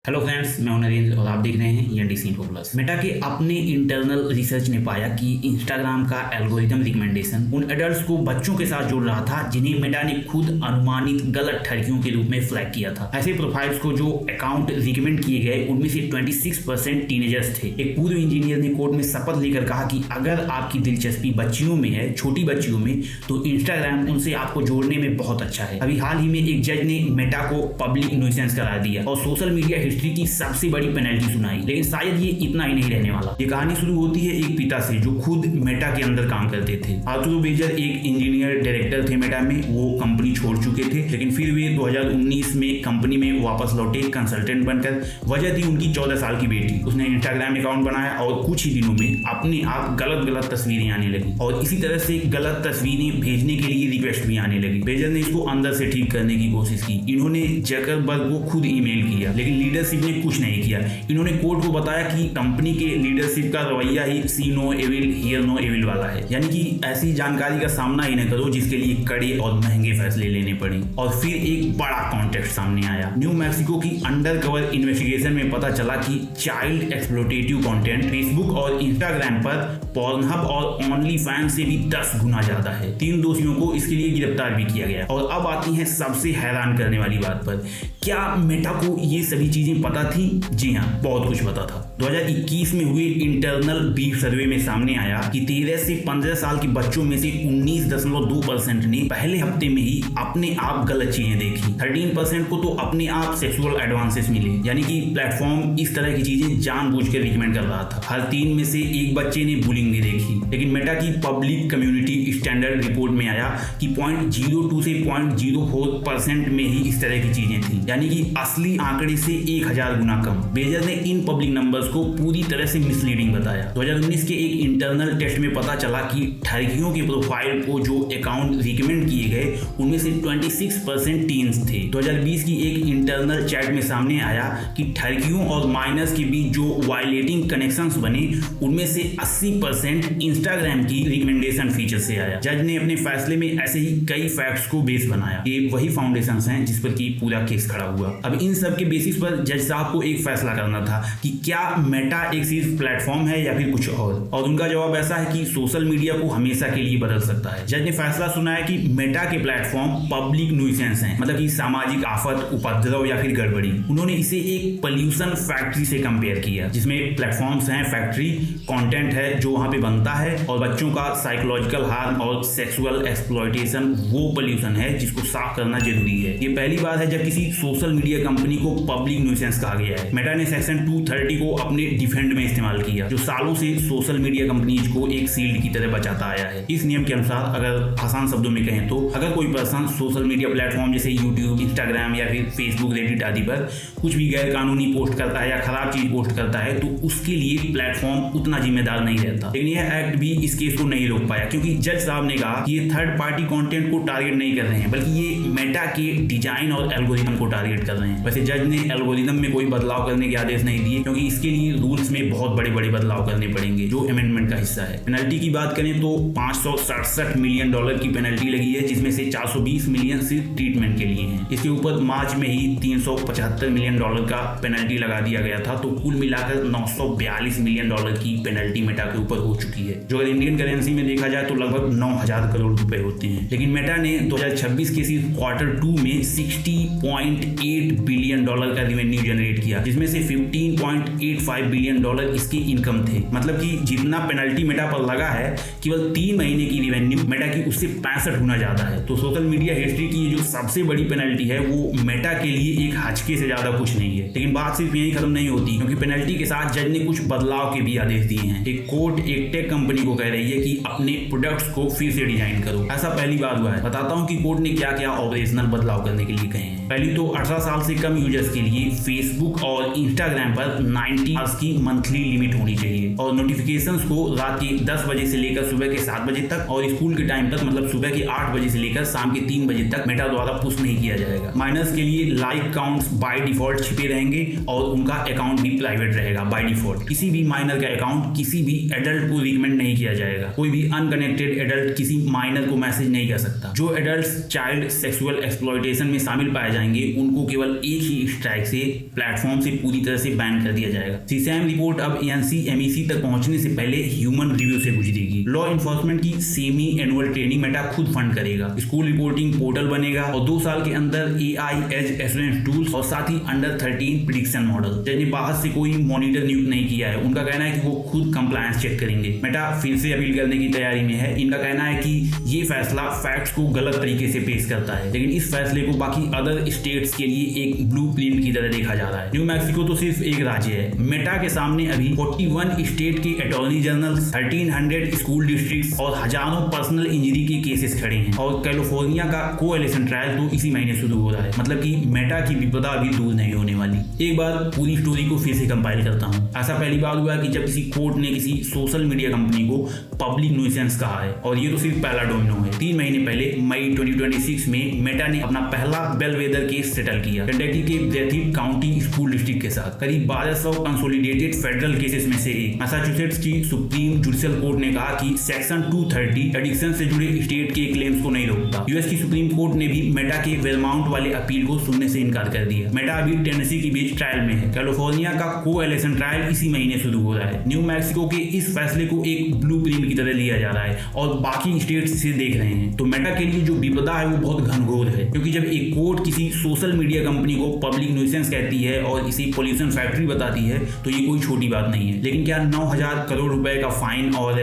Hello friends, मैं हूं नरेंद्र और आप देख रहे हैं एनडीसी इन्फो प्लस। मेटा के अपने इंटरनल रिसर्च ने पाया कि इंस्टाग्राम का एल्गोरिथम रिकमेंडेशन उन एडल्ट्स को बच्चों के साथ जोड़ रहा था जिन्हें मेटा ने खुद अनुमानित गलत ठगियों के रूप में फ्लैग किया था। ऐसे प्रोफाइल्स को जो अकाउंट रिकमेंड किए गए उनमें से 26% टीनेजर्स थे। एक पूर्व इंजीनियर ने कोर्ट में शपथ लेकर कहा कि अगर आपकी दिलचस्पी बच्चियों में है, छोटी बच्चियों में, तो इंस्टाग्राम उनसे आपको जोड़ने में बहुत अच्छा है। अभी हाल ही में एक जज ने मेटा को पब्लिक न्यूइसेंस करार दिया और सोशल मीडिया हिस्ट्री की सबसे बड़ी पेनल्टी सुनाई। लेकिन शायद ये इतना ही नहीं रहने वाला। ये कहानी शुरू होती है एक पिता से जो खुद मेटा के अंदर काम करते थे। आर्थर बेजर एक इंजीनियर डायरेक्टर थे मेटा में। वो कंपनी छोड़ चुके थे, लेकिन फिर वे 2019 में कंपनी में वापस लौटे कंसल्टेंट बनकर। वजह थी उनकी 14 साल की बेटी। उसने इंस्टाग्राम अकाउंट बनाया और कुछ ही दिनों में अपने आप गलत तस्वीरें आने लगी और इसी तरह से गलत तस्वीरें भेजने के लिए रिक्वेस्ट भी आने लगी। बेजर ने इसको अंदर से ठीक करने की कोशिश की। इन्होंने जकरबर्ग को खुद ईमेल किया, लेकिन लीडरशिप ने कुछ नहीं किया। इन्होंने कोर्ट को बताया कि कंपनी के लीडरशिप का रवैया ही see no evil hear no evil वाला है, यानी कि ऐसी जानकारी का सामना ही न करो जिसके लिए कड़े और महंगे फैसले लेने पड़े। और फिर एक बड़ा कॉन्टेक्स्ट सामने आया। न्यू मैक्सिको की अंडरकवर इन्वेस्टिगेशन में पता चला कि चाइल्ड एक्सप्लोटेटिव कंटेंट फेसबुक और इंस्टाग्राम पर पॉर्नहब और ओनली फैंस से भी 10 गुना ज्यादा है। 3 दोषियों को इसके लिए गिरफ्तार भी किया गया। और अब आती है सबसे हैरान करने वाली बात पर। क्या मेटा को ये सभी चीजें पता थी? जी हाँ, बहुत कुछ पता था। 2021 में हुए इंटरनल बीफ सर्वे में सामने आया कि 13 से 15 साल के बच्चों में से 19.2% ने पहले हफ्ते में ही अपने आप गलत चीजें देखी। 13% को तो अपने आप सेक्सुअल एडवांसेस मिले, यानी कि प्लेटफॉर्म इस तरह की चीजें जानबूझकर रिकमेंड कर रहा था। हर 3 में से एक बच्चे ने बुलिंग भी देखी। लेकिन मेटा की पब्लिक कम्युनिटी स्टैंडर्ड रिपोर्ट में आया कि 0.02 से 0.04% में ही इस तरह की चीजें थी, यानी कि असली आंकड़े से 1000 गुना कम। बेजर ने इन पब्लिक नंबर्स को पूरी तरह से मिसलीडिंग बताया। 2019 के एक इंटरनल टेस्ट में पता चला कि ठगियों के प्रोफाइल को जो अकाउंट रिकमेंड किए गए उनमें से 26% टीन्स थे। 2020 की एक इंटरनल चैट में सामने आया कि ठगियों और माइनर्स के बीच जो वायलेटिंग कनेक्शंस बने उनमें से 80% इंस्टाग्राम की रिकमेंडेशन फीचर से आया। जज ने अपने फैसले में ऐसे ही कई फैक्ट्स को बेस बनाया। ये वही फाउंडेशंस हैं जिस पर कि पूरा केस खड़ा हुआ। अब इन सब के बेसिस पर जज साहब को एक फैसला करना था कि क्या मेटा एक सिर्फ प्लेटफॉर्म है या फिर कुछ और उनका जवाब ऐसा है कि सोशल मीडिया को हमेशा के लिए बदल सकता है। जज ने फैसला सुनाया कि मेटा के प्लेटफॉर्म पब्लिक न्यूइसेंस हैं, मतलब कि सामाजिक आफत, उपद्रव या फिर गड़बड़ी। उन्होंने इसे एक पोल्यूशन फैक्ट्री से कंपेयर किया, जिसमें प्लेटफॉर्म्स हैं फैक्ट्री, कंटेंट है जो वहां पे बनता है और बच्चों का साइकोलॉजिकल हार्म और सेक्सुअल एक्सप्लॉयटेशन वो पोल्यूशन है जिसको साफ करना जरूरी है। ये पहली बार है जब किसी सोशल मीडिया कंपनी को पब्लिक न्यूइसेंस कहा गया है। मेटा ने सेक्शन 230 को अपने डिफेंड में इस्तेमाल किया, जो सालों से सोशल मीडिया कंपनीज को एक सील्ड की तरह बचाता आया है। इस नियम के अनुसार, अगर आसान शब्दों में कहें तो, अगर कोई पर्सन सोशल मीडिया प्लेटफॉर्म जैसे यूट्यूब, इंस्टाग्राम या फिर फेसबुक, रेडिट आदि पर कुछ भी गैर कानूनी पोस्ट करता है या खराब चीज पोस्ट करता है तो उसके लिए प्लेटफॉर्म उतना जिम्मेदार नहीं रहता। लेकिन यह एक्ट भी इस केस को नहीं रोक पाया, क्योंकि जज साहब ने कहा कि ये थर्ड पार्टी कंटेंट को टारगेट नहीं कर रहे हैं, बल्कि ये मेटा के डिजाइन और एल्गोरिथम को टारगेट कर रहे हैं। वैसे जज ने एल्गोरिथम में कोई बदलाव करने के आदेश नहीं दिए, क्योंकि इसके लिए रूल्स में बहुत बड़े बदलाव करने पड़ेंगे जो अमेंडमेंट का हिस्सा है। पेनल्टी की बात करें तो $567 मिलियन की पेनल्टी लगी है, जिसमें से 420 मिलियन सिर्फ ट्रीटमेंट के लिए हैं। इसके ऊपर मार्च में ही $375 मिलियन का पेनल्टी लगा दिया गया था, तो कुल मिलाकर $942 मिलियन की पेनल्टी मेटा के ऊपर हो चुकी है, जो अगर इंडियन करेंसी में देखा जाए तो लगभग 9000 करोड़ रुपए होते हैं। लेकिन मेटा ने 2026 के सिर्फ Q2 में $60.8 बिलियन का रेवेन्यू जनरेट किया, जिसमें से $15.85 बिलियन इसके इनकम थे। मतलब कि जितना पेनल्टी मेटा पर लगा है, केवल 3 महीने की रेवेन्यू मेटा की उससे 65 गुना ज्यादा है। तो सोशल मीडिया हिस्ट्री की जो सबसे बड़ी पेनल्टी है वो मेटा के लिए एक हचके से ज्यादा कुछ नहीं है। लेकिन बात सिर्फ यही खत्म नहीं होती, क्योंकि पेनल्टी के साथ जज ने कुछ बदलाव के भी आदेश दिए हैं। एक कोर्ट एक टेक कंपनी को कह रही है कि अपने प्रोडक्ट्स को फिर से डिजाइन करो। ऐसा पहली बार हुआ है। बताता हूँ कि कोर्ट ने क्या क्या ऑपरेशनल बदलाव करने के लिए कहे हैं। पहली तो 18 साल से कम यूजर्स के लिए फेसबुक और इंस्टाग्राम पर 90 आवर्स की मंथली लिमिट होनी चाहिए और नोटिफिकेशंस को रात के 10 बजे से लेकर सुबह के 7 बजे तक और स्कूल के टाइम तक, मतलब सुबह के 8 बजे से लेकर शाम के 3 बजे तक मेटा द्वारा पुश नहीं किया जाएगा। माइनर्स के लिए लाइक काउंट्स बाय डिफॉल्ट छिपे रहेंगे और उनका अकाउंट भी प्राइवेट रहेगा बाय डिफॉल्ट। किसी भी माइनर का अकाउंट किसी भी एडल्ट को रिकमेंड नहीं किया जाएगा। कोई भी अनकनेक्टेड एडल्ट किसी माइनर को मैसेज नहीं कर सकता। जो एडल्ट चाइल्ड सेक्सुअल एक्सप्लॉयटेशन में शामिल पाए जाएंगे उनको केवल एक ही स्ट्राइक से प्लेटफॉर्म से पूरी तरह से बैन कर दिया जाएगा। सीसैम रिपोर्ट अब एनसी-MEC तक पहुंचने से पहले ह्यूमन रिव्यू से गुजरेगी। लॉ इन्फोर्समेंट की सेमी एनुअल ट्रेनिंग मेटा खुद फंड करेगा। स्कूल रिपोर्टिंग पोर्टल बनेगा और 2 साल के अंदर AI एज एश्योरेंस टूल्स और साथ ही अंडर 13 प्रिडिक्शन मॉडल, जिन्हें बाहर से कोई मॉनिटर नियुक्त नहीं किया है, उनका कहना है कि वो खुद कंप्लायंस चेक करेंगे। मेटा फिर से अपील करने की तैयारी में है। इनका कहना है कि ये फैसला फैक्ट्स को गलत तरीके से पेश करता है, लेकिन इस फैसले को बाकी अदर स्टेट्स के लिए एक ब्लूप्रिंट की तरह देखा जा रहा है। न्यू मैक्सिको तो सिर्फ एक राज्य है। मेटा के सामने अभी 41 स्टेट के अटॉर्नी जनरल, 1300 स्कूल डिस्ट्रिक्ट और हजारों पर्सनल इंजरी के केसेस खड़े हैं और कैलिफोर्निया का कोएलिशन ट्रायल तो इसी महीने शुरू हो रहा है। मतलब कि मेटा की विपदा अभी दूर नहीं होने वाली। एक बार पूरी स्टोरी को फिर से कंपाइल करता हूँ। ऐसा पहली बार हुआ कि जब किसी कोर्ट ने किसी सोशल मीडिया कंपनी को पब्लिक न्यूसेंस कहा है, और ये तो सिर्फ पहला डोमिनो है। 3 महीने पहले मई 2026 में मेटा ने अपना पहला बेलवेदर केस सेटल किया केंटकी के ब्रेथिट काउंटी स्कूल डिस्ट्रिक्ट के साथ। करीब 1200 कंसोलिडेटेड फेडरल केसेस में से एक। मैसाचुसेट्स की सुप्रीम जुडिशियल कोर्ट ने कहा कि सेक्शन 230 एडिक्शन से जुड़े स्टेट के क्लेम्स को नहीं रोकता। यूएस की सुप्रीम कोर्ट ने भी मेटा के वेलमाउंट वाले अपील को सुनने से इनकार कर दिया। मेटा अभी टेनेसी के बीच ट्रायल में है। कैलिफोर्निया का कोएलिशन ट्रायल इसी महीने शुरू हो रहा है। न्यू मैक्सिको के इस फैसले को एक ब्लूप्रिंट की तरह लिया जा रहा है और बाकी स्टेट्स इसे देख रहे हैं। तो मेटा के लिए जो विपदा है वो बहुत घनघोर है, क्योंकि जब एक कोर्ट किसी सोशल मीडिया कंपनी को पब्लिक न्यूसेंस कहती है और इसे पोल्यूशन फैक्ट्री बताती है तो ये कोई छोटी बात नहीं है। लेकिन क्या 9000 करोड़ रुपए का फाइन और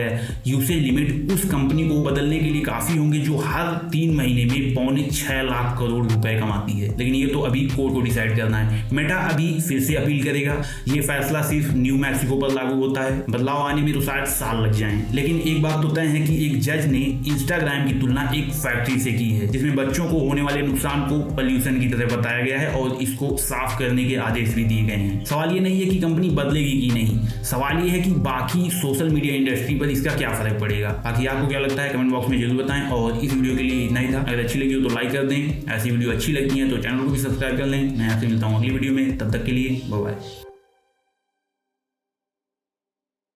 यूसेज लिमिट उस कंपनी को बदलने के लिए काफी होंगे जो हर 3 महीने में 6.25 लाख करोड़ रुपए कमाती है? लेकिन ये तो अभी कोर्ट को डिसाइड करना है। मेटा अभी फिर से अपील करेगा। ये फैसला सिर्फ न्यू मैक्सिको पर लागू होता है। बदलाव आने में तो शायद साल लग जाएं। लेकिन एक बात तो तय है कि एक जज ने इंस्टाग्राम की तुलना एक फैक्ट्री से की है, जिसमें बच्चों को होने वाले नुकसान को पोल्यूशन की तरह बताया गया है और इसको साफ करने के आदेश भी दिए गए हैं। सवाल ये नहीं है कि कंपनी बदलेगी कि नहीं, सवाल ये है कि बाकी सोशल मीडिया इंडस्ट्री पर इसका क्या फर्क पड़ेगा। बाकी आपको क्या लगता है कमेंट बॉक्स में जरूर बताएं। और इस वीडियो के लिए इतना ही था। अगर अच्छी लगी हो तो लाइक कर दें। ऐसी वीडियो अच्छी लगती है तो चैनल को भी सब्सक्राइब कर लें। मैं आपसे मिलता हूँ अगली वीडियो में। तब तक के लिए बाय बाय।